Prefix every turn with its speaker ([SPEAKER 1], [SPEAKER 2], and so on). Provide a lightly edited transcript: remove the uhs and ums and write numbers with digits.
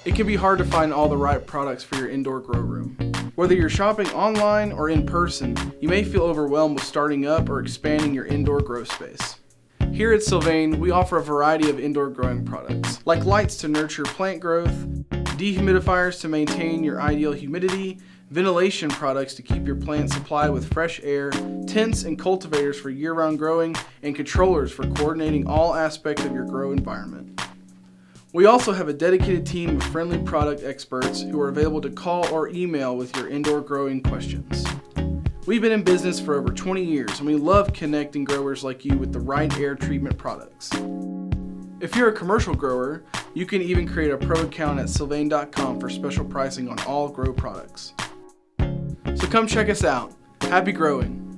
[SPEAKER 1] It can be hard to find all the right products for your indoor grow room. Whether you're shopping online or in person, you may feel overwhelmed with starting up or expanding your indoor grow space. Here at Sylvane, we offer a variety of indoor growing products, like lights to nurture plant growth, dehumidifiers to maintain your ideal humidity, ventilation products to keep your plants supplied with fresh air, tents and cultivators for year-round growing, and controllers for coordinating all aspects of your grow environment. We also have a dedicated team of friendly product experts who are available to call or email with your indoor growing questions. We've been in business for over 20 years and we love connecting growers like you with the right air treatment products. If you're a commercial grower, you can even create a pro account at sylvane.com for special pricing on all grow products. So come check us out. Happy growing!